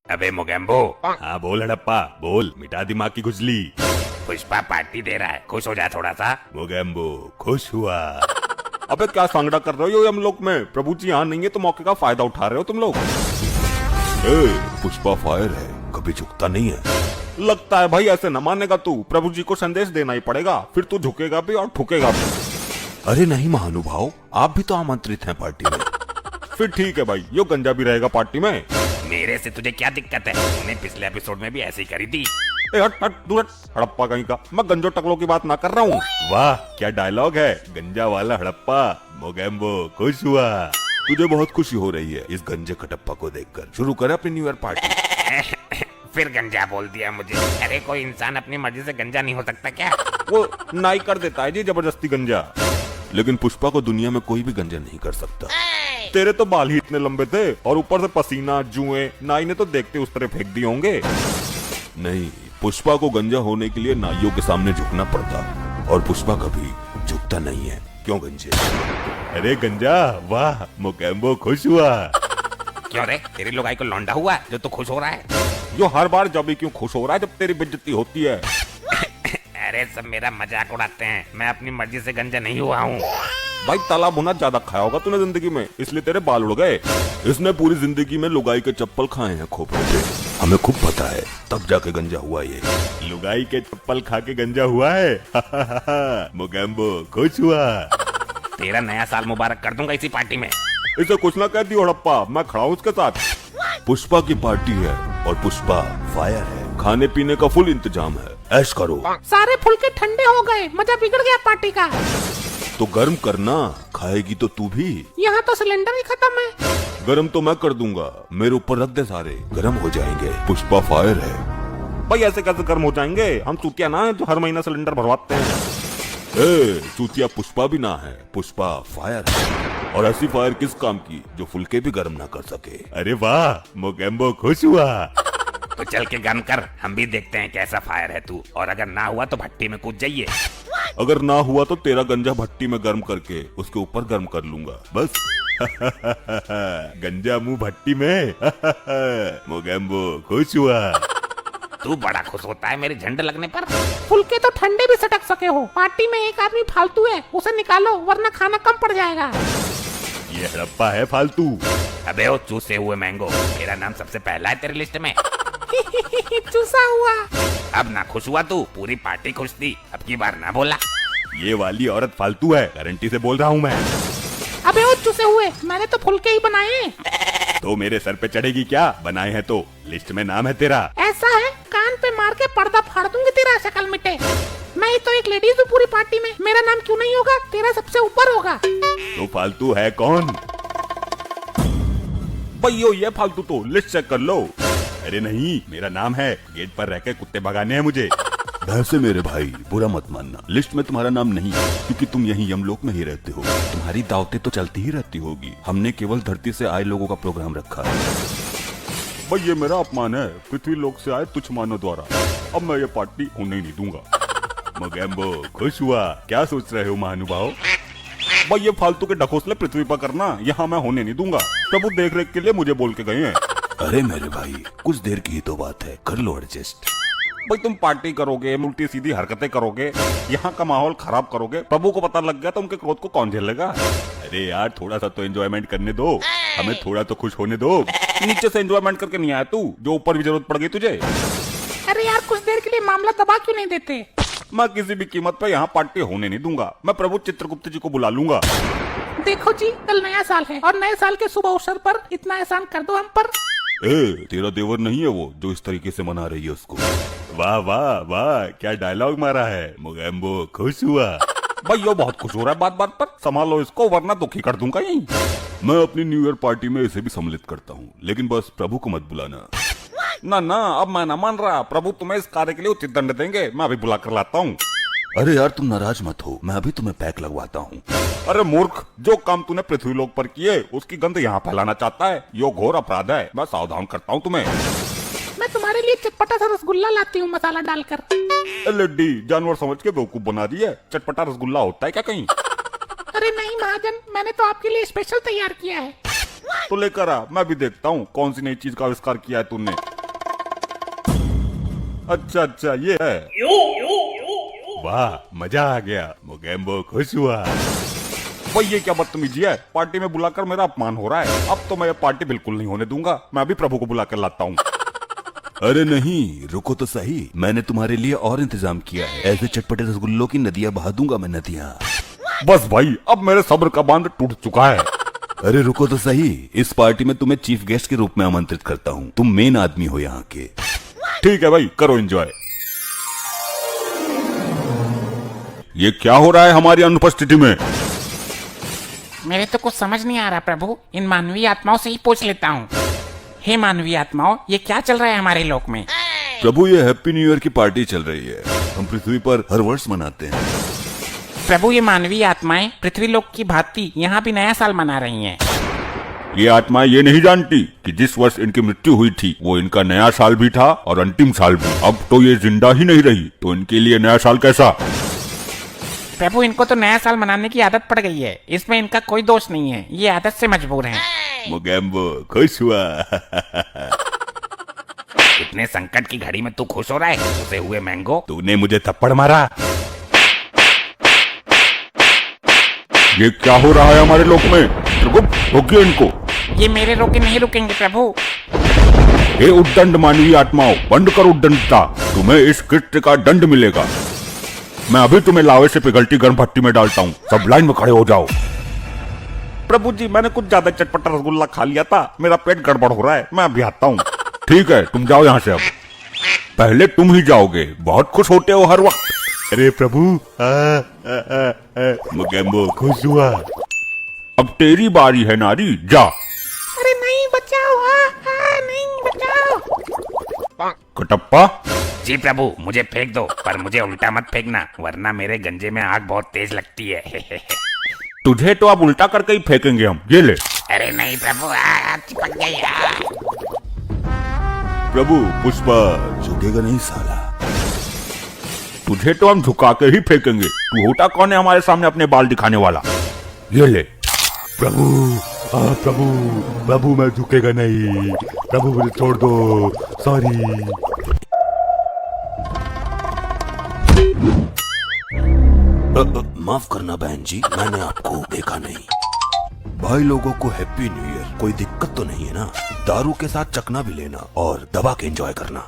अबे मोगेम्बो। हाँ बोल हड़प्पा बोल, मिटा दिमाग की खुजली। पुष्पा पार्टी दे रहा है, खुश हो जा थोड़ा सा। मोगेम्बो खुश हुआ। अबे क्या सांगड़ा कर रहे हो ये हम लोग में? प्रभु जी यहाँ नहीं है तो मौके का फायदा उठा रहे हो तुम लोग। पुष्पा फायर है, कभी झुकता नहीं है। लगता है भाई ऐसे न मानेगा तू। प्रभु जी को संदेश देना ही पड़ेगा, फिर तू झुकेगा भी और ठुकेगा भी। अरे नहीं महानुभाव, आप भी तो आमंत्रित हैं पार्टी में। फिर ठीक है भाई, यो गंजा भी रहेगा पार्टी में। मेरे से तुझे क्या दिक्कत है? तूने पिछले एपिसोड में भी ऐसे ही करी थी। हट हट दूर हट, हड़प्पा कहीं का। मैं गंजो टकलों की बात ना कर रहा हूँ। वाह क्या डायलॉग है, गंजा वाला हड़प्पा। मोगेम्बो खुश हुआ। तुझे बहुत खुशी हो रही है इस गंजे कटप्पा को देखकर। शुरू कर अपनी न्यू ईयर पार्टी। फिर गंजा बोल दिया मुझे। अरे कोई इंसान अपनी मर्जी से गंजा नहीं हो सकता क्या? वो नाई कर देता है जी जबरदस्ती गंजा, लेकिन पुष्पा को दुनिया में कोई भी गंजा नहीं कर सकता। तेरे तो बाल ही इतने लंबे थे और ऊपर से पसीना जुए, नाई ने तो देखते उस तरह फेंक दिए होंगे। नहीं, पुष्पा को गंजा होने के लिए नाइयों के सामने झुकना पड़ता, और पुष्पा कभी झुकता नहीं है। क्यों गंजे? अरे गंजा वाह, मोगेम्बो खुश हुआ। क्यों रे, तेरी लुगाई को लौंडा हुआ जो तू खुश हो रहा है? जो हर बार जब भी क्यों खुश हो रहा है जब तेरी बेइज्जती होती है। अरे सब मेरा मजाक उड़ाते हैं, मैं अपनी मर्जी से गंजा नहीं हुआ हूँ। भाई ताला भुना ज्यादा खाया होगा तूने जिंदगी में, इसलिए तेरे बाल उड़ गए। इसने पूरी जिंदगी में लुगाई के चप्पल खाए हैं खोपड़े पे, हमें खूब पता है, तब जाके गंजा हुआ ये। लुगाई के चप्पल खा के गंजा हुआ है। मोगेम्बो खुश हुआ। तेरा नया साल मुबारक कर दूंगा इसी पार्टी में। इसे कुछ ना कहती हड़प्पा, मैं खड़ा हूँ उसके साथ। पुष्पा की पार्टी है और पुष्पा फायर है। खाने पीने का फुल इंतजाम है, ऐश करो। सारे फुलके ठंडे हो गए, मजा बिगड़ गया पार्टी का। तो गर्म करना, खाएगी तो तू भी। यहाँ तो सिलेंडर ही खत्म है। गरम तो मैं कर दूंगा, मेरे ऊपर रख दे, सारे गरम हो जाएंगे। पुष्पा फायर है। भाई ऐसे कैसे गर्म हो जाएंगे? हम चूतिया ना है जो हर महीना सिलेंडर भरवाते हैं। चूतिया पुष्पा भी ना है, पुष्पा फायर है। और ऐसी फायर किस काम की जो फुलके भी गर्म ना कर सके। अरे वाह, मोगेम्बो खुश हुआ। तो चल के गर्म कर, हम भी देखते हैं कैसा फायर है तू। और अगर ना हुआ तो भट्टी में कूद जाइए। अगर ना हुआ तो तेरा गंजा भट्टी में गर्म करके उसके ऊपर गर्म कर लूंगा बस। गंजा मुंह भट्टी में। मोगेम्बो खुश हुआ। तू बड़ा खुश होता है मेरे झंडे लगने पर। फुलके तो ठंडे भी सटक सके हो। पार्टी में एक आदमी फालतू है, उसे निकालो वरना खाना कम पड़ जाएगा। ये हड़प्पा है फालतू। अबे ओ चूसे हुए मैंगो, मेरा नाम सबसे पहला है तेरी लिस्ट में। चूसा हुआ। अब ना खुश हुआ तू, पूरी पार्टी खुश थी, अब की बार ना बोला। ये वाली औरत फालतू है, गारंटी से बोल रहा हूँ मैं। अबे ओ चूसे हुए, मैंने तो फुलके ही बनाए। तो मेरे सर पे चढ़ेगी क्या? बनाए हैं तो लिस्ट में नाम है तेरा। ऐसा है, कान पे मार के पर्दा फाड़ दूंगी तेरा, शक्ल मिटे। मैं ही तो एक लेडीज हूँ पूरी पार्टी में, मेरा नाम क्यों नहीं होगा? तेरा सबसे ऊपर होगा। तो फालतू है कौन? भैया ये फालतू तो लिस्ट चेक कर लो। अरे नहीं, मेरा नाम है, गेट पर रह के कुत्ते भगाने हैं मुझे। वैसे मेरे भाई बुरा मत मानना, लिस्ट में तुम्हारा नाम नहीं है, क्योंकि तुम यहीं यमलोक में ही रहते हो। तुम्हारी दावतें तो चलती ही रहती होगी, हमने केवल धरती से आए लोगों का प्रोग्राम रखा है। भाई ये मेरा अपमान है, पृथ्वी लोक से आए तुच्छ मानव द्वारा। अब मैं ये पार्टी होने ही नहीं दूंगा। मोगेम्बो खुश हुआ। क्या सोच रहे हो महानुभाव? भाई ये फालतू के ढकोसले पृथ्वी पर करना यहाँ मैं होने नहीं दूंगा। प्रभु देख रेख के लिए मुझे बोल के गए हैं। अरे मेरे भाई कुछ देर की ही तो बात है, कर लो एडजस्ट। भाई तुम पार्टी करोगे, उल्टी सीधी हरकतें करोगे, यहाँ का माहौल खराब करोगे, प्रभु को पता लग गया तो उनके क्रोध को कौन झेलेगा? अरे यार थोड़ा सा तो एंजॉयमेंट करने दो, हमें थोड़ा तो खुश होने दो। नीचे से एंजॉयमेंट करके नहीं आया तू, जो ऊपर भी जरूरत पड़ गई तुझे। अरे यार कुछ देर के लिए मामला दबा क्यों नहीं देते? मैं किसी भी कीमत पे यहाँ पार्टी होने नहीं दूंगा। मैं प्रभु चित्रगुप्त जी को बुला लूंगा। देखो जी, कल नया साल है और नए साल के शुभ अवसर पर इतना एहसान कर दो हम पर। तेरा देवर नहीं है वो जो इस तरीके से मना रही है उसको। वाह वाह वाह, क्या डायलॉग मारा है। मोगेम्बो खुश हुआ। भाई यो बहुत खुश हो रहा है बात बात पर, संभालो इसको वरना दुखी कर दूंगा यहीं। मैं अपनी न्यू ईयर पार्टी में इसे भी सम्मिलित करता हूँ, लेकिन बस प्रभु को मत बुलाना। ना ना, अब मैं ना मान रहा, प्रभु तुम्हें इस कार्य के लिए उचित दंड देंगे, मैं अभी बुला कर लाता हूँ। अरे यार तुम नाराज मत हो, मैं अभी तुम्हें पैक लगवाता हूँ। अरे मूर्ख, जो काम तूने पृथ्वी लोक पर किए उसकी गंध यहाँ फैलाना चाहता है, यो घोर अपराध है। मैं सावधान करता हूँ तुम्हें। मैं तुम्हारे लिए चटपटा सा रसगुल्ला लाती हूँ मसाला डालकर। लड्डी जानवर समझ के बेवकूफ बना दी है, चटपटा रसगुल्ला होता है क्या कहीं? अरे नहीं महाजन, मैंने तो आपके लिए स्पेशल तैयार किया है। तो लेकर आ, मैं भी देखता हूँ कौन सी नई चीज का आविष्कार किया है तूने। अच्छा अच्छा ये है। वाह मजा आ गया, मोगेम्बो खुश हुआ। भाई ये क्या बदतमीजी है, पार्टी में बुलाकर मेरा अपमान हो रहा है। अब तो मैं ये पार्टी बिल्कुल नहीं होने दूंगा, मैं अभी प्रभु को बुलाकर लाता हूँ। अरे नहीं रुको तो सही, मैंने तुम्हारे लिए और इंतजाम किया है। ऐसे चटपटे रसगुल्लों की नदियां बहा दूंगा मैं, नदियां। बस भाई अब मेरे सब्र का बांध टूट चुका है। अरे रुको तो सही, इस पार्टी में तुम्हें चीफ गेस्ट के रूप में आमंत्रित करता हूँ। तुम मेन आदमी हो यहाँ के। ठीक है भाई, करो एंजॉय। ये क्या हो रहा है हमारी अनुपस्थिति में? मेरे तो कुछ समझ नहीं आ रहा प्रभु, इन मानवीय आत्माओं से ही पूछ लेता हूँ। हे मानवीय आत्माओं, ये क्या चल रहा है हमारे लोक में? प्रभु ये हैप्पी न्यू ईयर की पार्टी चल रही है, हम पृथ्वी पर हर वर्ष मनाते हैं। प्रभु ये मानवीय आत्माएं पृथ्वी लोक की भांति यहाँ भी नया साल मना रही हैं। ये आत्माएं ये नहीं जानती कि जिस वर्ष इनकी मृत्यु हुई थी वो इनका नया साल भी था और अंतिम साल भी। अब तो ये जिंदा ही नहीं रही तो इनके लिए नया साल कैसा? प्रभु इनको तो नया साल मनाने की आदत पड़ गई है, इसमें इनका कोई दोष नहीं है, ये आदत से मजबूर हैं। मोगेम्बो खुश हुआ। इतने संकट की घड़ी में तू खुश हो रहा है? उसे हुए मैंगो। तूने मुझे थप्पड़ मारा। ये क्या हो रहा है हमारे लोक में? रोकिए इनको। ये मेरे रोके नहीं रुकेंगे प्रभु। हे उद्दंड मानवीय आत्माओं, बंद करो उद्दंडता, तुम्हें इस कृत्य का दंड मिलेगा। मैं अभी तुम्हें लावे से पिघलती गर्म भट्टी में डालता हूँ, सब लाइन में खड़े हो जाओ। प्रभु जी मैंने कुछ ज्यादा चटपटा रसगुल्ला खा लिया था, मेरा पेट गड़बड़ हो रहा है, मैं अभी आता हूँ। ठीक है तुम जाओ यहाँ से, अब पहले तुम ही जाओगे, बहुत खुश होते हो हर वक्त। अरे प्रभु मोगेम्बो खुश हुआ। अब तेरी बारी है नारी, जा। अरे नहीं बचाओ, नहीं बचाओ। कटप्पा। जी प्रभु मुझे फेंक दो, पर मुझे उल्टा मत फेंकना वरना मेरे गंजे में आग बहुत तेज लगती है। तुझे तो अब उल्टा करके ही फेंकेंगे हम, ये ले। अरे नहीं प्रभु, चिपक गई। प्रभु पुष्पा झुकेगा नहीं साला, तुझे तो हम झुका के ही फेंकेंगे। तू होता कौन है हमारे सामने अपने बाल दिखाने वाला? ये ले। प्रभु प्रभु प्रभु मैं झुकेगा नहीं, प्रभु मुझे छोड़ दो, सॉरी। माफ करना बहन जी, मैंने आपको देखा नहीं। भाई लोगों को हैप्पी न्यू ईयर। कोई दिक्कत तो नहीं है ना? दारू के साथ चखना भी लेना और दबा के एंजॉय करना।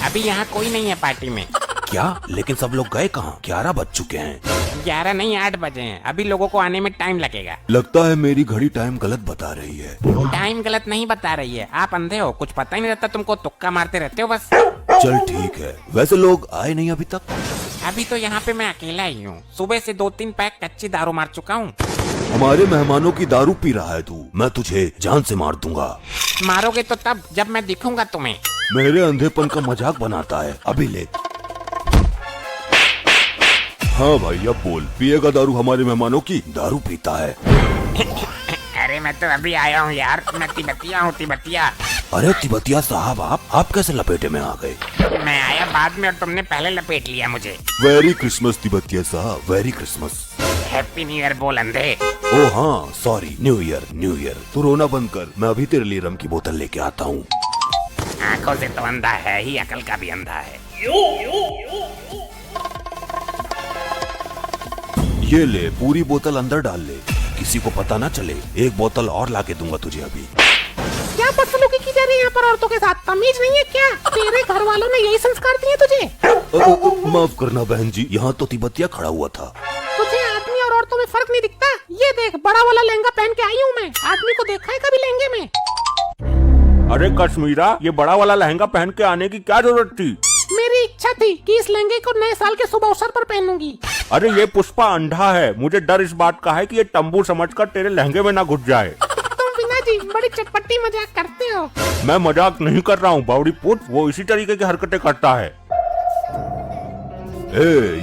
अभी यहाँ कोई नहीं है पार्टी में। क्या? लेकिन सब लोग गए कहाँ? 11 बज चुके हैं। 11 नहीं 8 बजे हैं, अभी लोगों को आने में टाइम लगेगा। लगता है मेरी घड़ी टाइम गलत बता रही है। टाइम गलत नहीं बता रही है, आप अंधे हो, कुछ पता ही नहीं रहता तुमको, तुक्का मारते रहते हो बस। चल ठीक है, वैसे लोग आए नहीं अभी तक? अभी तो यहाँ पे मैं अकेला ही हूँ, सुबह से 2-3 पैक कच्ची दारू मार चुका हूँ। हमारे मेहमानों की दारू पी रहा है तू, मैं तुझे जान से मार दूंगा। मारोगे तो तब जब मैं दिखूंगा तुम्हें। मेरे अंधेपन का मजाक बनाता है, अभी ले। हाँ भाई अब बोल, पिएगा दारू हमारे मेहमानों की? दारू पीता है। अरे मैं तो अभी आया हूँ यार, मैं तिब्बतिया हूँ, तिब्बतिया। अरे तिब्बतिया साहब आप कैसे लपेटे में आ गए? मैं आया बाद में और तुमने पहले लपेट लिया मुझे। वेरी क्रिसमस तिब्बतिया साहब, very Christmas. Happy new year बोल अंधे। ओ हाँ sorry, new year new year. तू रोना बंद कर, मैं अभी तेरे लिए रम की बोतल लेके आता हूँ। आंखों से तो अंधा है ही, अकल का भी अंधा है। ये ले, पूरी बोतल अंदर डाल ले, किसी को पता ना चले। एक बोतल और लाके दूंगा तुझे अभी। क्या बदसलूकी की जा रही है यहाँ पर औरतों के साथ? तमीज नहीं है क्या? तेरे घर वालों ने यही संस्कार दिए तुझे? माफ करना बहन जी, यहाँ तो तिब्बतिया खड़ा हुआ था। तुझे आदमी और औरतों में फर्क नहीं दिखता? ये देख, बड़ा वाला लहंगा पहन के आई हूँ मैं। आदमी को देखा है कभी लहंगे में? अरे कश्मीरा, ये बड़ा वाला लहंगा पहन के आने की क्या जरूरत थी? मेरी इच्छा थी कि इस लहंगे को नए साल के शुभ अवसर पर पहनूंगी। अरे ये पुष्पा अंधा है, मुझे डर इस बात का है कि ये तंबू समझकर तेरे लहंगे में ना घुस जाए। तुम बिना जी बड़ी चटपटी मजाक करते हो। मैं मजाक नहीं कर रहा हूँ बावड़ी पुत, वो इसी तरीके की हरकतें करता है।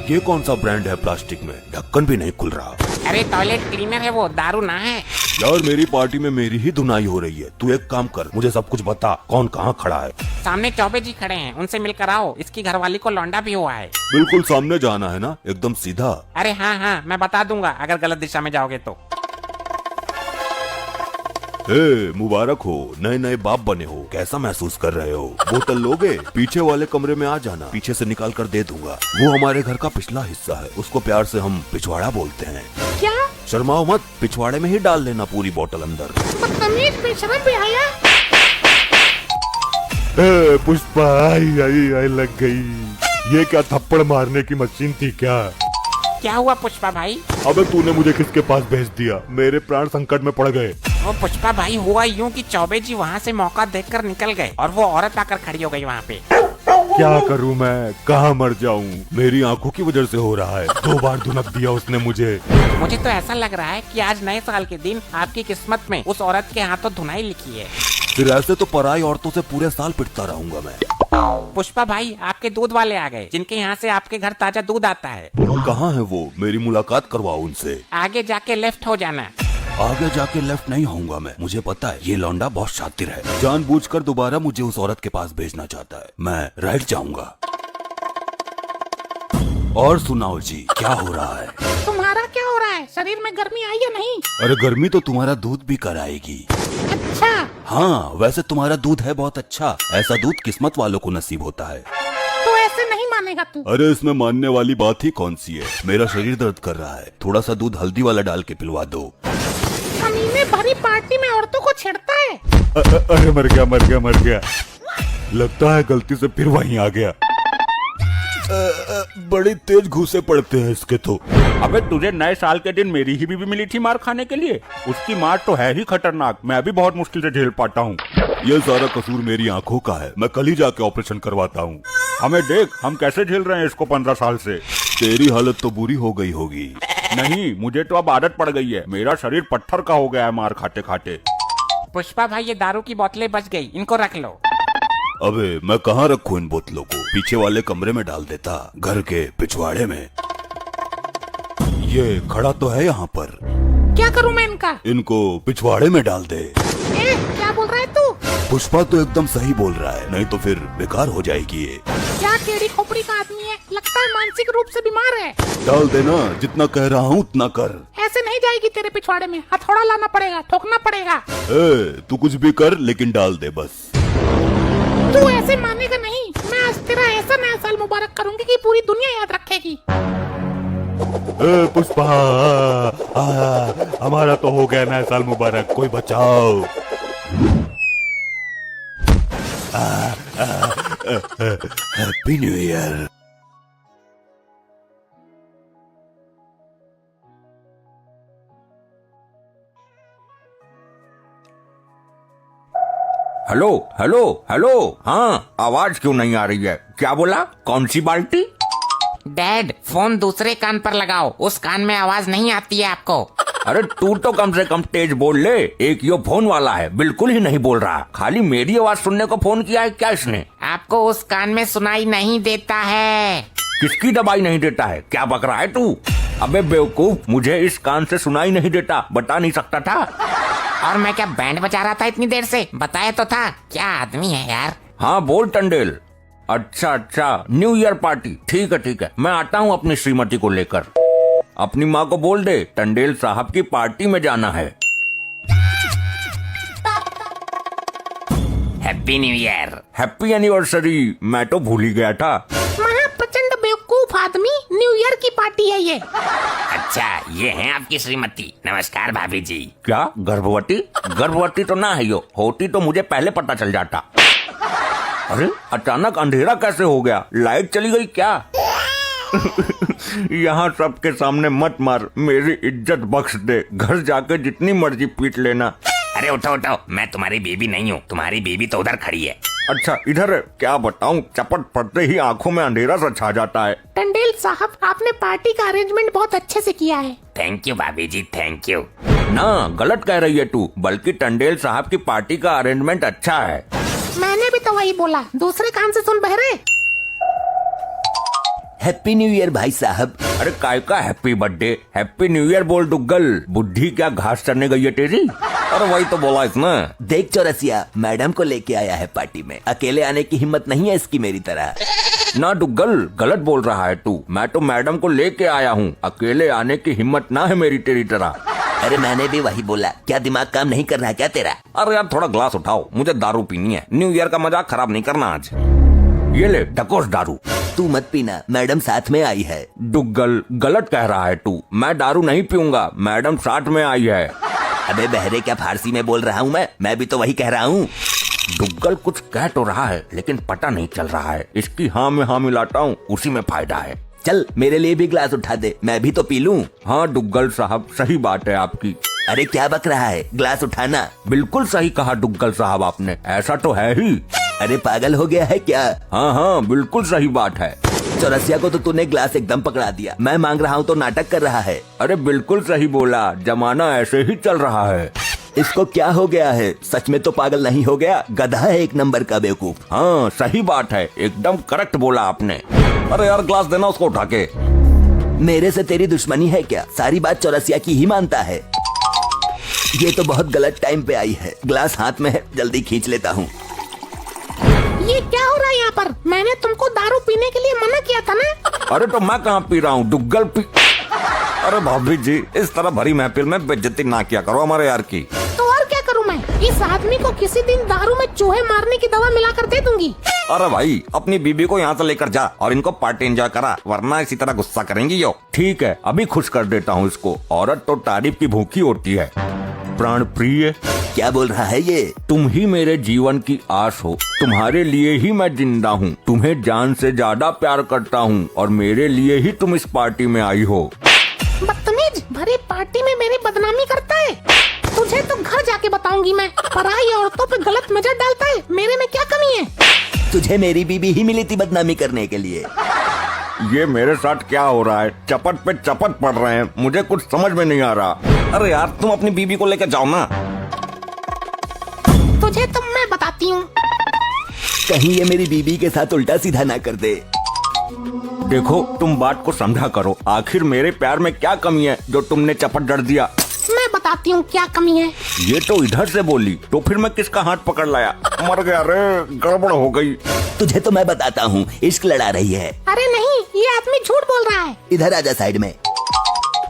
ये कौन सा ब्रांड है प्लास्टिक में? ढक्कन भी नहीं खुल रहा। अरे टॉयलेट क्लीनर है वो, दारू ना है। यार मेरी पार्टी में मेरी ही धुनाई हो रही है, तू एक काम कर, मुझे सब कुछ बता, कौन कहाँ खड़ा है? सामने चौबे जी खड़े हैं, उनसे मिलकर आओ, इसकी घरवाली को लौंडा भी हुआ है। बिल्कुल सामने जाना है ना, एकदम सीधा। अरे हाँ हाँ, मैं बता दूंगा अगर गलत दिशा में जाओगे तो। मुबारक हो, नए नए बाप बने हो, कैसा महसूस कर रहे हो? बोतल लोगे? पीछे वाले कमरे में आ जाना, पीछे से निकाल कर दे दूंगा। वो हमारे घर का पिछला हिस्सा है, उसको प्यार से हम पिछवाड़ा बोलते हैं। क्या? शर्माओ मत, पिछवाड़े में ही डाल लेना पूरी बोतल अंदर। बदतमीज बेशरम बेहया। पुष्पा आई आई आई लग गई। ये क्या थप्पड़ मारने की मशीन थी क्या? क्या हुआ पुष्पा भाई? अबे तूने मुझे किसके पास भेज दिया? मेरे प्राण संकट में पड़ गए। वो पुष्पा भाई हुआ यूं कि चौबे जी वहाँ से मौका देखकर निकल गए और वो औरत आकर खड़ी हो गई वहाँ पे। क्या करूं मैं, कहाँ मर जाऊं? मेरी आंखों की वजह से हो रहा है। 2 बार धुनक दिया उसने मुझे। मुझे तो ऐसा लग रहा है कि आज नए साल के दिन आपकी किस्मत में उस औरत के हाथों धुनाई लिखी है। फिर ऐसे तो पराई औरतों से पूरे साल पिटता रहूंगा मैं। पुष्पा भाई आपके दूध वाले आ गए, जिनके यहाँ से आपके घर ताजा दूध आता है। कहाँ है वो? मेरी मुलाकात करवाओ उनसे। आगे जाके लेफ्ट हो जाना। आगे जाके लेफ्ट नहीं होऊंगा मैं, मुझे पता है ये लौंडा बहुत शातिर है, जानबूझकर दोबारा मुझे उस औरत के पास भेजना चाहता है। मैं राइट जाऊंगा। और सुनाओ जी, क्या हो रहा है? तुम्हारा क्या हो रहा है? शरीर में गर्मी आई या नहीं? अरे गर्मी तो तुम्हारा दूध भी कराएगी। अच्छा। हाँ, वैसे तुम्हारा दूध है बहुत अच्छा, ऐसा दूध किस्मत वालों को नसीब होता है। तो ऐसे नहीं मानेगा तू? अरे इसमें मानने वाली बात ही कौन सी है? मेरा शरीर दर्द कर रहा है, थोड़ा सा दूध हल्दी वाला डाल के पिलवा दो। कमीने भरी पार्टी में औरतों को छेड़ता है। अरे मर गया। लगता है गलती से फिर वहीं आ गया। बड़ी तेज घूसे पड़ते हैं इसके तो। अबे तुझे नए साल के दिन मेरी ही बीवी मिली थी मार खाने के लिए। उसकी मार तो है ही खतरनाक, मैं भी बहुत मुश्किल से झेल पाता हूँ। ये सारा कसूर मेरी आंखों का है, मैं कल ही जाके ऑपरेशन करवाता हूँ। हमें देख, हम कैसे झेल रहे हैं इसको 15 साल से। तेरी हालत तो बुरी हो गई होगी। नहीं, मुझे तो अब आदत पड़ गई है, मेरा शरीर पत्थर का हो गया है मार खाते खाते। पुष्पा भाई ये दारू की बोतलें बच गई, इनको रख लो। अबे मैं कहाँ रखूं इन बोतलों को? पीछे वाले कमरे में डाल देता, घर के पिछवाड़े में। ये खड़ा तो है यहाँ पर। क्या करूं मैं इनका? इनको पिछवाड़े में डाल दे। क्या बोल रहा है तू? पुष्पा तो एकदम सही बोल रहा है, नहीं तो फिर बेकार हो जाएगी ये। क्या टेढ़ी खोपड़ी का आदमी है, लगता है मानसिक रूप से बीमार है। डाल देना, जितना कह रहा हूँ उतना कर। ऐसे नहीं जाएगी तेरे पिछवाड़े में, हथौड़ा लाना पड़ेगा, ठोकना पड़ेगा। तू कुछ भी कर लेकिन डाल दे बस। तू ऐसे मानेगा नहीं, मैं आज तेरा ऐसा नया साल मुबारक करूंगी कि पूरी दुनिया याद रखेगी। पुष्पा हमारा तो हो गया नया साल मुबारक, कोई बचाओ। Happy new year. Hello hello hello, हाँ आवाज क्यों नहीं आ रही है? क्या बोला? कौन सी बाल्टी? डैड फोन दूसरे कान पर लगाओ, उस कान में आवाज नहीं आती है आपको। अरे तू तो कम से कम तेज बोल ले, एक यो फोन वाला है बिल्कुल ही नहीं बोल रहा, खाली मेरी आवाज सुनने को फोन किया है क्या इसने? आपको उस कान में सुनाई नहीं देता है। किसकी दवाई नहीं देता है? क्या बक रहा है तू? अबे बेवकूफ, मुझे इस कान से सुनाई नहीं देता, बता नहीं सकता था? और मैं क्या बैंड बजा रहा था इतनी देर से? बताया तो था। क्या आदमी है यार। हाँ बोल टंडेल। अच्छा, न्यू ईयर पार्टी, ठीक है, मैं आता हूँ अपनी श्रीमती को लेकर। अपनी माँ को बोल दे टंडेल साहब की पार्टी में जाना है। Happy new year. Happy anniversary, मैं तो भूल ही गया था। प्रचंड बेवकूफ आदमी, न्यू ईयर की पार्टी है ये। अच्छा, ये है आपकी श्रीमती। नमस्कार भाभी जी। क्या गर्भवती तो ना है यो, होती तो मुझे पहले पता चल जाता। अरे अचानक अंधेरा कैसे हो गया? लाइट चली गई क्या? यहाँ सबके सामने मत मार, मेरी इज्जत बख्श दे, घर जाके जितनी मर्जी पीट लेना। अरे उठो, मैं तुम्हारी बीवी नहीं हूँ, तुम्हारी बीवी तो उधर खड़ी है। अच्छा इधर है, क्या बताऊँ, चपट पड़ते ही आंखों में अंधेरा सा छा जाता है। टंडेल साहब आपने पार्टी का अरेंजमेंट बहुत अच्छे से किया है। थैंक यू भाभी जी, थैंक यू। ना गलत कह रही है तू, बल्कि टंडेल साहब की पार्टी का अरेंजमेंट अच्छा है। मैंने भी तो वही बोला, दूसरे कान से सुन बहरे। हैप्पी न्यू ईयर भाई साहब। अरे काय का happy birthday, happy new year बोल डुग्गल, बुद्धि क्या घास चरने गई है तेरी? अरे वही तो बोला इसने। देख चौरसिया, मैडम को लेके आया है पार्टी में, अकेले आने की हिम्मत नहीं है इसकी मेरी तरह। ना डुग्गल, गलत बोल रहा है तू, मैं तो मैडम को लेके आया हूँ, अकेले आने की हिम्मत ना है मेरी तेरी तरह। अरे मैंने भी वही बोला, क्या दिमाग काम नहीं कर रहा क्या तेरा? अरे यार थोड़ा ग्लास उठाओ, मुझे दारू पीनी है। न्यू ईयर का मजाक खराब नहीं करना आज। ये ले ढकोस दारू। तू मत पीना, मैडम साथ में आई है। डुग्गल गलत कह रहा है तू, मैं दारू नहीं पीऊंगा, मैडम साथ में आई है। अबे बहरे, क्या फारसी में बोल रहा हूँ मैं भी तो वही कह रहा हूँ। डुग्गल कुछ कह तो रहा है लेकिन पता नहीं चल रहा है। इसकी हाँ में हाँ मिलाता हूँ, उसी में फायदा है। चल मेरे लिए भी ग्लास उठा दे, मैं भी तो पी लूं। हाँ डुग्गल साहब सही बात है आपकी। अरे क्या बक रहा है, ग्लास उठाना। बिल्कुल सही कहा डुग्गल साहब आपने, ऐसा तो है ही। अरे पागल हो गया है क्या? हाँ हाँ बिल्कुल सही बात है। चौरसिया को तो तूने ग्लास एकदम पकड़ा दिया, मैं मांग रहा हूँ तो नाटक कर रहा है। अरे बिल्कुल सही बोला, जमाना ऐसे ही चल रहा है। इसको क्या हो गया है? सच में तो पागल नहीं हो गया, गधा है एक नंबर का बेवकूफ। हाँ सही बात है, एकदम करेक्ट बोला आपने। अरे यार ग्लास देना उसको उठा के। मेरे से तेरी दुश्मनी है क्या? सारी बात चौरसिया की ही मानता है। ये तो बहुत गलत टाइम पे आई है। ग्लास हाथ में है, जल्दी खींच लेता हूँ। ये क्या हो रहा है यहाँ पर? मैंने तुमको दारू पीने के लिए मना किया था ना। अरे तो मैं कहाँ पी रहा हूँ, डुग्गल पी। अरे भाभी जी इस तरह भरी महफिल में बेइज्जती ना किया करो हमारे यार की। तो और क्या करूँ मैं? इस आदमी को किसी दिन दारू में चूहे मारने की दवा मिलाकर दे दूंगी। अरे भाई अपनी बीबी को यहाँ से लेकर जा और इनको पार्टी एंजॉय करा, वरना इसी तरह गुस्सा करेंगी यो। ठीक है अभी खुश कर देता हूँ इसको। औरत तो तारीफ की भूखी होती है। प्राण प्रिय, क्या बोल रहा है ये? तुम ही मेरे जीवन की आस हो, तुम्हारे लिए ही मैं जिंदा हूँ, तुम्हें जान से ज्यादा प्यार करता हूँ और मेरे लिए ही तुम इस पार्टी में आई हो। बदतमीज, भरी पार्टी में मेरी बदनामी करता है। तुझे तो घर जाके बताऊंगी मैं। पराई औरतों पे गलत नजर डालता है, मेरे में क्या कमी है? तुझे मेरी बीबी ही मिली थी बदनामी करने के लिए। ये मेरे साथ क्या हो रहा है? चपट पे चपट पड़ रहे हैं, मुझे कुछ समझ में नहीं आ रहा। अरे यार तुम अपनी बीबी को लेकर जाओ ना। तुझे तो मैं बताती हूँ। कहीं ये मेरी बीबी के साथ उल्टा सीधा ना कर दे। देखो तुम बात को समझा करो, आखिर मेरे प्यार में क्या कमी है जो तुमने चपट जड़ दिया? मैं बताती हूँ क्या कमी है। ये तो इधर से बोली, तो फिर मैं किसका हाथ पकड़ लाया? मर गया रे, गड़बड़ हो गई। तुझे तो मैं बताता हूँ, इश्क लड़ा रही है। अरे नहीं, ये आदमी झूठ बोल रहा है। इधर आजा साइड में।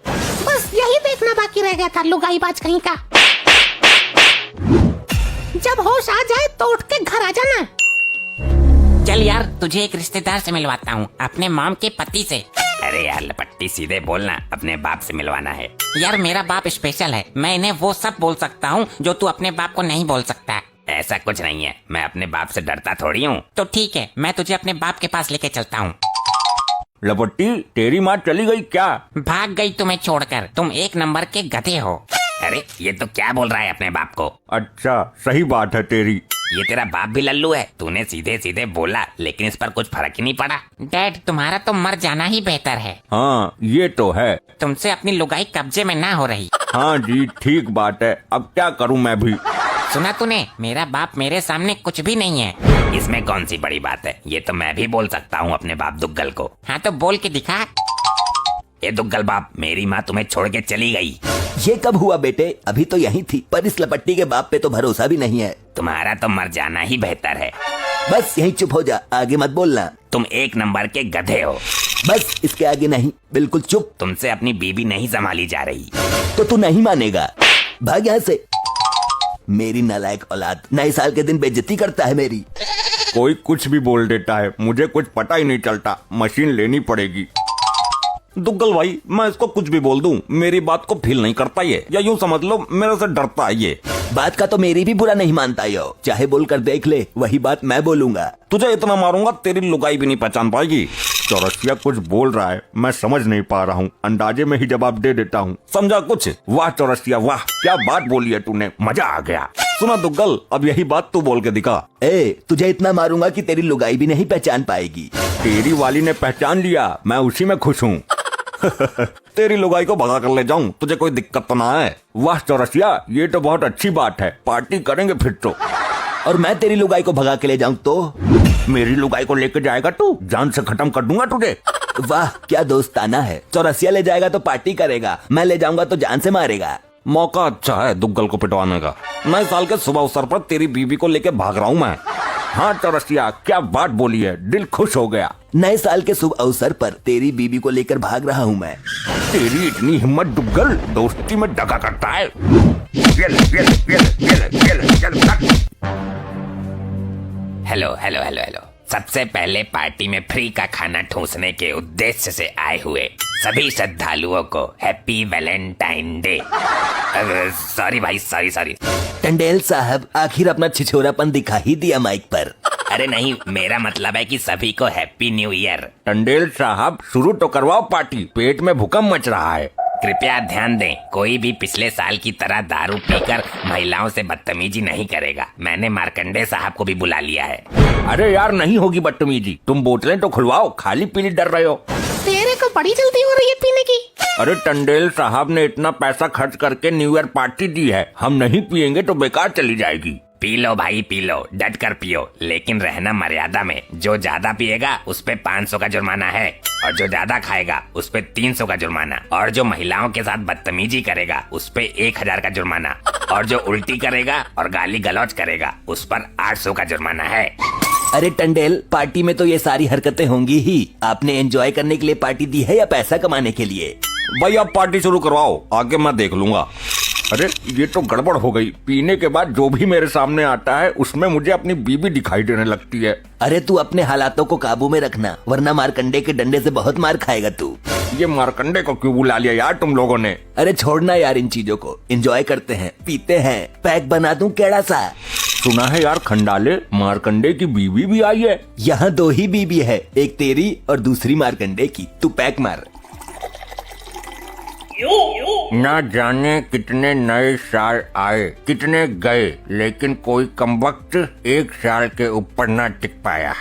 बस यही देखना बाकी रह गया था, लुगाईबाज कहीं का। जब होश आ जाए तो उठ के घर आ जाना। चल यार तुझे एक रिश्तेदार से मिलवाता हूँ, अपने माम के पति से। अरे यार लपट्टी सीधे बोलना, अपने बाप से मिलवाना है। यार मेरा बाप स्पेशल है, मैं इन्हें वो सब बोल सकता हूँ जो तू अपने बाप को नहीं बोल सकता। ऐसा कुछ नहीं है, मैं अपने बाप से डरता थोड़ी हूँ। तो ठीक है, मैं तुझे अपने बाप के पास लेके चलता हूँ। लपट्टी तेरी माँ चली गई क्या? भाग गई तुम्हें छोड़कर, तुम एक नंबर के गधे हो। अरे ये तो क्या बोल रहा है अपने बाप को? अच्छा सही बात है तेरी। ये तेरा बाप भी लल्लू है, तूने सीधे सीधे बोला लेकिन इस पर कुछ फर्क ही नहीं पड़ा। डैड तुम्हारा तो मर जाना ही बेहतर है। हाँ ये तो है। तुमसे अपनी लुगाई कब्जे में ना हो रही। हाँ जी ठीक बात है, अब क्या करूँ मैं भी। सुना तूने, मेरा बाप मेरे सामने कुछ भी नहीं है। इसमें कौन सी बड़ी बात है, ये तो मैं भी बोल सकता हूँ अपने बाप दुग्गल को। हाँ तो बोल के दिखा। ये दुग्गल बाप, मेरी माँ तुम्हें छोड़ के चली गई। ये कब हुआ बेटे? अभी तो यहीं थी, पर इस लपट्टी के बाप पे तो भरोसा भी नहीं है। तुम्हारा तो मर जाना ही बेहतर है। बस यहीं चुप हो जा, आगे मत बोलना। तुम एक नंबर के गधे हो। बस इसके आगे नहीं, बिल्कुल चुप। तुमसे अपनी बीबी नहीं संभाली जा रही। तो तू नहीं मानेगा, भाग यहाँ से। मेरी नालायक औलाद, नए साल के दिन बेइज्जती करता है मेरी। कोई कुछ भी बोल देता है, मुझे कुछ पता ही नहीं चलता, मशीन लेनी पड़ेगी। दुग्गल भाई मैं इसको कुछ भी बोल दूं, मेरी बात को फील नहीं करता ये, या यूं समझ लो मेरे से डरता है ये। बात का तो मेरी भी बुरा नहीं मानता यो, चाहे बोल कर देख ले, वही बात मैं बोलूंगा। तुझे इतना मारूंगा तेरी लुगाई भी नहीं पहचान पाएगी। चौरसिया कुछ बोल रहा है, मैं समझ नहीं पा रहा हूँ, अंदाजे में ही जवाब दे देता हूँ। समझा कुछ? वाह चौरसिया वाह, क्या बात बोली है तूने, मजा आ गया। सुना दुग्गल, अब यही बात तू बोल के दिखा। तुझे इतना मारूंगा कि तेरी लुगाई भी नहीं पहचान पाएगी। तेरी वाली ने पहचान लिया, मैं उसी में खुश हूँ। तेरी लुगाई को भगा कर ले जाऊं, तुझे कोई दिक्कत तो ना है? वाह चौरसिया, ये तो बहुत अच्छी बात है, पार्टी करेंगे फिर तो। और मैं तेरी लुगाई को भगा के ले जाऊं तो? मेरी लुगाई को लेकर जाएगा तू, जान से खत्म कर दूंगा तुझे। वाह क्या दोस्ताना है। चौरसिया ले जाएगा तो पार्टी करेगा, मैं ले जाऊंगा तो जान से मारेगा। मौका अच्छा है दुग्गल को पिटवाने का। नए साल के सुबह अवसर पर तेरी बीबी को लेकर भाग रहा हूँ मैं। हाँ चौरसिया, क्या बात बोली है, दिल खुश हो गया। नए साल के शुभ अवसर पर तेरी बीबी को लेकर भाग रहा हूँ मैं। तेरी इतनी हिम्मत डुग्गल, दोस्ती में दगा करता है। Hello hello hello hello. सबसे पहले पार्टी में फ्री का खाना ठूसने के उद्देश्य से आए हुए सभी श्रद्धालुओं को हैप्पी वैलेंटाइन डे। सॉरी भाई, सॉरी। टंडेल साहब, आखिर अपना छिछोरापन दिखा ही दिया माइक पर। अरे नहीं, मेरा मतलब है कि सभी को हैप्पी न्यू ईयर। टंडेल साहब, शुरू तो करवाओ पार्टी, पेट में भूकंप मच रहा है। कृपया ध्यान दें, कोई भी पिछले साल की तरह दारू पीकर महिलाओं से बदतमीजी नहीं करेगा। मैंने मार्कंडे साहब को भी बुला लिया है। अरे यार, नहीं होगी बदतमीजी, तुम बोतलें तो खुलवाओ, खाली पीली डर रहे हो। तेरे को बड़ी जल्दी हो रही है पीने की। अरे टंडेल साहब ने इतना पैसा खर्च करके न्यू ईयर पार्टी दी है, हम नहीं पियेंगे तो बेकार चली जाएगी। पी लो भाई, पी लो, डट कर पियो, लेकिन रहना मर्यादा में। जो ज्यादा पिएगा उस पे 500 का जुर्माना है, और जो ज्यादा खाएगा उस पे 300 का जुर्माना, और जो महिलाओं के साथ बदतमीजी करेगा उस पे 1000 का जुर्माना, और जो उल्टी करेगा और गाली गलौज करेगा उस पर 800 का जुर्माना है। अरे टंडेल, पार्टी में तो ये सारी हरकतें होंगी ही। आपने एंजॉय करने के लिए पार्टी दी है या पैसा कमाने के लिए? भाई आप पार्टी शुरू करवाओ, आगे मैं देख लूंगा। अरे ये तो गड़बड़ हो गई, पीने के बाद जो भी मेरे सामने आता है उसमें मुझे अपनी बीबी दिखाई देने लगती है। अरे तू अपने हालातों को काबू में रखना, वरना मारकंडे के डंडे से बहुत मार खाएगा तू। ये मारकंडे को क्यों बुला लिया यार तुम लोगों ने? अरे छोड़ना यार इन चीजों को, एंजॉय करते हैं, पीते हैं। पैक बना दूं केड़ा सा? सुना है यार खंडाले, मारकंडे की बीवी भी आई है। यहाँ 2 ही बीबी है, एक तेरी और दूसरी मारकंडे की। तू पैक मार। ना जाने कितने नए साल आए, कितने गए, लेकिन कोई कमबख्त 1 साल के ऊपर ना टिक पाया।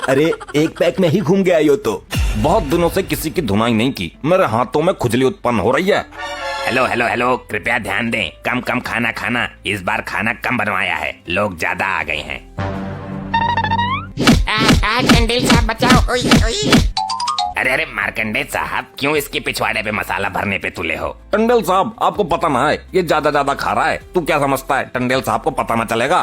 अरे एक पैक में ही घूम गया यो तो। बहुत दिनों से किसी की धुनाई नहीं की, मेरे हाथों में खुजली उत्पन्न हो रही है। हेलो हेलो हेलो, कृपया ध्यान दें, कम कम खाना खाना। इस बार खाना कम बनवाया है, लोग ज्यादा आ गए हैं। टंडेल साहब बचाओ। ओई ओई। अरे अरे मार्कंडे साहब, क्यों इसके पिछवाड़े पे मसाला भरने पे तुले हो? टंडेल साहब, आपको पता ना है, ये ज्यादा खा रहा है। तू क्या समझता है टंडेल साहब को पता ना चलेगा?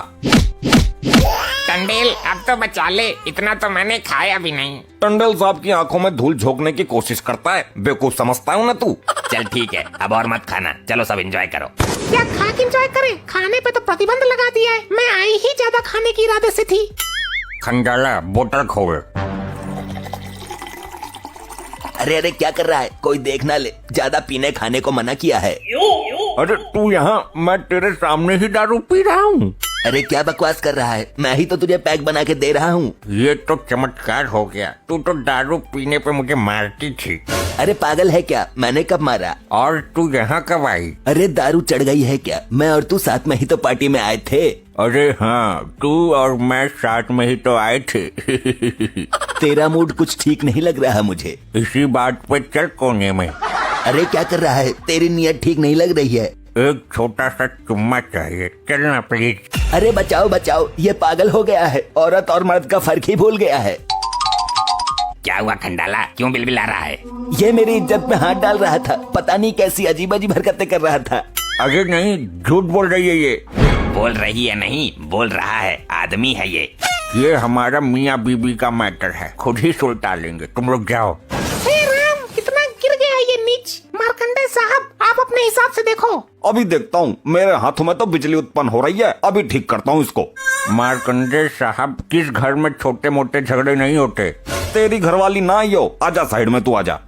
टंडेल अब तो बचा ले, इतना तो मैंने खाया भी नहीं। टंडेल साहब की आंखों में धूल झोंकने की कोशिश करता है, बेवकूफ समझता हूँ ना तू। चल ठीक है, अब और मत खाना, चलो सब एंजॉय करो। क्या खा के एंजॉय करें? खाने पे तो प्रतिबंध लगा दिया है। मैं आई ही ज्यादा खाने की इरादे से थी। खंडाला, बोतल खोल। अरे अरे क्या कर रहा है? कोई देख ना ले, ज्यादा पीने खाने को मना किया है। अरे तू यहाँ, मैं तेरे सामने ही दारू पी रहा हूँ। अरे क्या बकवास कर रहा है? मैं ही तो तुझे पैक बना के दे रहा हूँ। ये तो चमत्कार हो गया, तू तो दारू पीने पे मुझे मारती थी। अरे पागल है क्या? मैंने कब मारा? और तू यहाँ कब आई? अरे दारू चढ़ गई है क्या? मैं और तू साथ में ही तो पार्टी में आए थे। अरे हाँ, तू और मैं साथ में ही तो आए थे। तेरा मूड कुछ ठीक नहीं लग रहा मुझे। इसी बात पे चल कोने में। अरे क्या कर रहा है? तेरी नीयत ठीक नहीं लग रही है। एक छोटा सा चुम्मा चाहिए, चलना प्लीज। अरे बचाओ बचाओ, ये पागल हो गया है, औरत और मर्द का फर्क ही भूल गया है। क्या हुआ खंडाला, क्यों बिलबिला रहा है? ये मेरी इज्जत में हाथ डाल रहा था, पता नहीं कैसी अजीब अजीब हरकतें कर रहा था। अरे नहीं, झूठ बोल रही है ये। बोल रही है नहीं, बोल रहा है, आदमी है ये। ये हमारा मियाँ बीबी का मैटर है, खुद ही सुलटा लेंगे, तुम लोग जाओ। हे राम, कितना गिर गया ये नीच। मार्कंडे साहब, आप अपने हिसाब से देखो। अभी देखता हूँ, मेरे हाथों में तो बिजली उत्पन्न हो रही है, अभी ठीक करता हूँ इसको। मार्कंडे साहब, किस घर में छोटे मोटे झगड़े नहीं होते? तेरी घरवाली ना आई हो, आजा साइड में, तू आजा।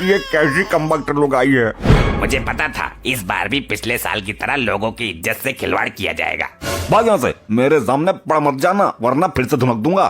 ये कैसी कमबख्त लोग आई है। मुझे पता था इस बार भी पिछले साल की तरह लोगों की इज्जत से खिलवाड़ किया जाएगा। भाग यहाँ से, मेरे सामने पड़ मत जाना, वरना फिर से धुनक दूंगा।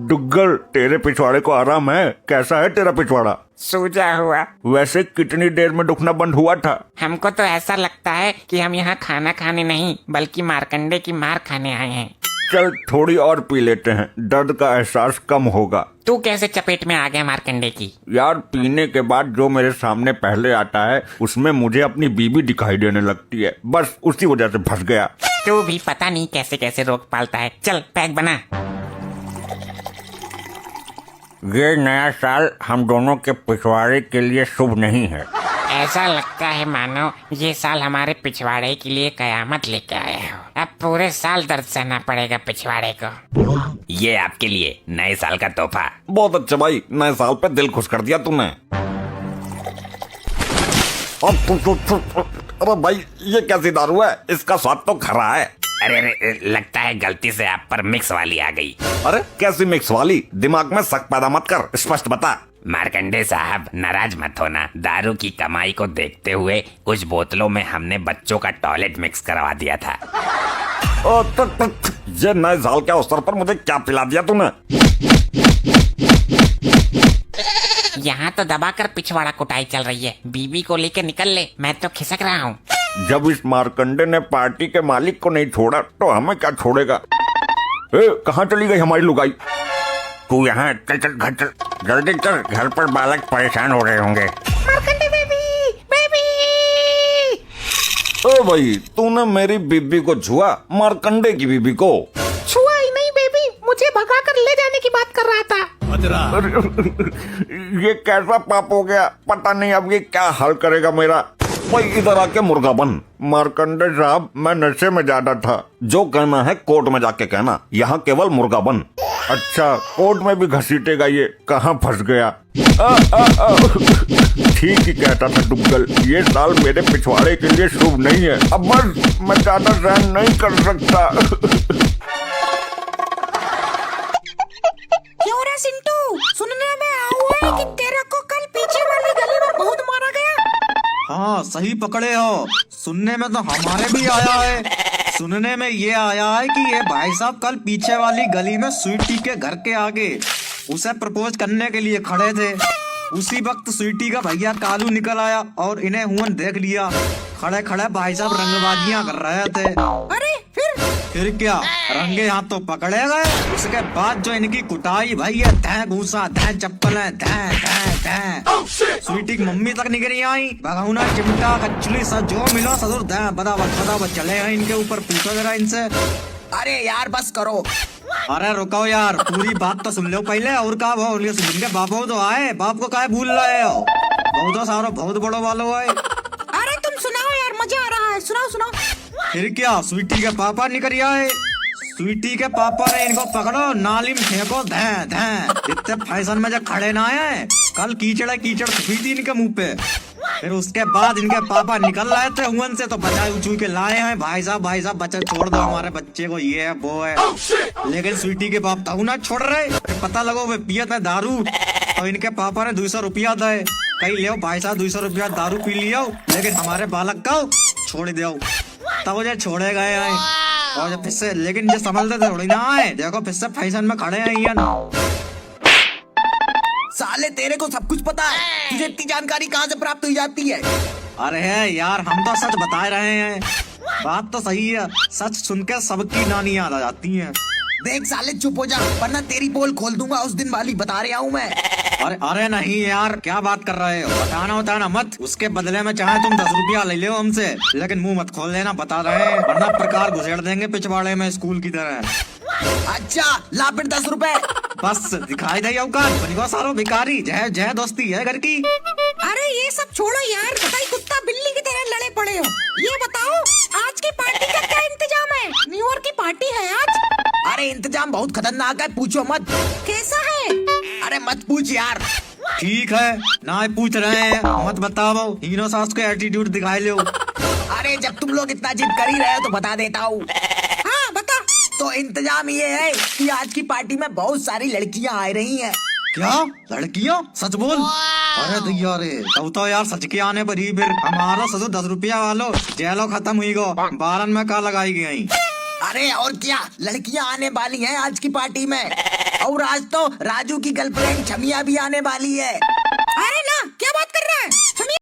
डुग्गल, तेरे पिछवाड़े को आराम है? कैसा है तेरा पिछवाड़ा? सूजा हुआ। वैसे कितनी देर में दुखना बंद हुआ था? हमको तो ऐसा लगता है कि हम यहाँ खाना खाने नहीं बल्कि मार्कंडे की मार खाने आए हैं। चल थोड़ी और पी लेते हैं, दर्द का एहसास कम होगा। तू कैसे चपेट में आ गया मार्कंडे की? यार पीने के बाद जो मेरे सामने पहले आता है उसमें मुझे अपनी बीबी दिखाई देने लगती है, बस उसी वजह से फंस गया। तू भी पता नहीं कैसे कैसे रोक पालता है। चल पैक बना। ये नया साल हम दोनों के पिछवाड़े के लिए शुभ नहीं है। ऐसा लगता है मानो ये साल हमारे पिछवाड़े के लिए कयामत लेके आए हो। अब पूरे साल दर्द सहना पड़ेगा पिछवाड़े को। ये आपके लिए नए साल का तोहफा। बहुत अच्छा भाई, नए साल पे दिल खुश कर दिया तूने। अरे भाई ये कैसी दारू है, इसका स्वाद तो खरा है। अरे लगता है गलती से आप पर मिक्स वाली आ गई। अरे कैसी मिक्स वाली, दिमाग में शक पैदा मत कर, स्पष्ट बता। मार्कंडे साहब नाराज मत होना, दारू की कमाई को देखते हुए कुछ बोतलों में हमने बच्चों का टॉयलेट मिक्स करवा दिया था। ये नए साल के अवसर पर मुझे क्या पिला दिया तूने? यहाँ तो दबाकर पिछवाड़ा कुटाई चल रही है। बीबी को लेकर निकल ले, मैं तो खिसक रहा हूँ। जब इस मार्कंडे ने पार्टी के मालिक को नहीं छोड़ा तो हमें क्या छोड़ेगा? कहाँ चली गई हमारी लुगाई? तू यहाँ चल चल घर चल, जल्दी चल, घर पर बालक परेशान हो रहे होंगे। Markande baby baby. ओ भाई तूने मेरी बीबी को छुआ, मार्कंडे की बीबी को? छुआ ही नहीं बेबी, मुझे भगा कर ले जाने की बात कर रहा था। ये कैसा पाप हो गया, पता नहीं अब ये क्या हाल करेगा मेरा। भाई इधर आके मुर्गा बन। मार्कंडे साहब मैं नशे में ज्यादा था, जो कहना है कोर्ट में जाके कहना, यहाँ केवल मुर्गा बन। अच्छा कोर्ट में भी घसीटेगा ये, कहाँ फंस गया। ठीक ही कहता था डुग्गल, ये साल मेरे पिछवाड़े के लिए शुभ नहीं है। अब बस मैं ज्यादा सहन नहीं कर सकता। क्यों रे सिंटू, सुनने में आया है कि तेरे को कल पीछे वाली गली में बहुत मारा गया। हाँ सही पकड़े हो, सुनने में तो हमारे भी आया है। सुनने में ये आया है कि ये भाई साहब कल पीछे वाली गली में स्वीटी के घर के आगे उसे प्रपोज करने के लिए खड़े थे। उसी वक्त स्वीटी का भैया कालू निकल आया और इन्हें हुन देख लिया। खड़े खड़े भाई साहब रंगबाजियां कर रहे थे। अरे फिर क्या, रंगे हाथ तो पकड़े गए। उसके बाद जो इनकी कुटाई भाई है, धै घूसा धै चप्पल है, धै धै धै। स्वीटी की मम्मी तक निकली आई। भगौना चिमटा कचली सब जो मिला ससुर धै बदावत चले हैं इनके ऊपर। पूछो जरा इनसे। अरे यार बस करो। अरे रुको यार, पूरी बात तो सुन लो पहले। और का वो उनके बापो तो आए, बाप को काहे भूल रहे हो? बहुत सारो बहुत बड़ो वालो है। अरे तुम सुनाओ यार, मजा आ रहा है, सुनाओ सुनाओ। फिर क्या, स्वीटी के पापा निकल आए। स्वीटी के पापा ने इनको पकड़ो, नाली में फेंको, धै धै। इतने फैशन में जब खड़े ना आए, कल कीचड़ हुई थी इनके मुंह पे। फिर उसके बाद इनके पापा निकल रहे थे हुन से, तो बचाई उचू के लाए हैं। भाई साहब बच्चे छोड़ दो हमारे बच्चे को, ये है वो है। लेकिन स्वीटी के बाप तो ना छोड़ रहे। पता लगो वे पियत है दारू, तो इनके पापा ने 200 रुपया दे। कहीं ले भाई साहब 200 रुपया दारू पी लियो, लेकिन हमारे बालक को छोड़ दो। तब मुझे छोड़े गए हैं। और जब फिर से, लेकिन जो समझते थे थोड़ी ना आए। देखो फिर से फैशन में खड़े हैं ये। साले तेरे को सब कुछ पता है, तुझे इतनी जानकारी कहाँ से प्राप्त हुई जाती है? अरे है यार, हम तो सच बता रहे हैं। बात तो सही है, सच सुन के सबकी नानी याद आ जाती है। देख साले चुप हो जा, वरना तेरी पोल खोल दूंगा। उस दिन वाली बता रहा हूँ मैं। अरे नहीं यार, क्या बात कर रहे हो? बताना मत। उसके बदले में चाहे तुम 10 रुपया ले लो हमसे, लेकिन मुंह मत खोल लेना, बता रहे हैं, वरना प्रकार घुसेड़ देंगे पिछवाड़े में स्कूल की तरह। अच्छा ला फिर 10 रुपए। बस दिखाई दे औकात, सारो भिखारी। जय जय दोस्ती है घर की। अरे ये सब छोड़ो यार, बताई कुत्ता बिल्ली की तरह लड़े पड़े हो। ये बताओ आज की पार्टी का क्या इंतजाम है? न्यू ईयर की पार्टी है आज। अरे इंतजाम बहुत खतरनाक है, पूछो मत। कैसा है? अरे मत पूछ यार। ठीक है ना पूछ रहे हैं, मत बताओ। हीरो सास को एटीट्यूड दिखाई लो। अरे जब तुम लोग इतना जिद कर ही रहे हो तो बता देता हूँ। हाँ बता। तो इंतजाम ये है कि आज की पार्टी में बहुत सारी लड़कियाँ आ रही हैं। क्या लड़कियाँ? सच बोल। अरे दैया रे, तब तो यार सच के आने पर ही फिर हमारा ससुर 10 रुपया वालो जेलो खत्म हुई गो, बारन में का लगाई गई। अरे और क्या, लड़कियाँ आने वाली हैं आज की पार्टी में। और आज तो राजू की गर्लफ्रेंड छमिया भी आने वाली है।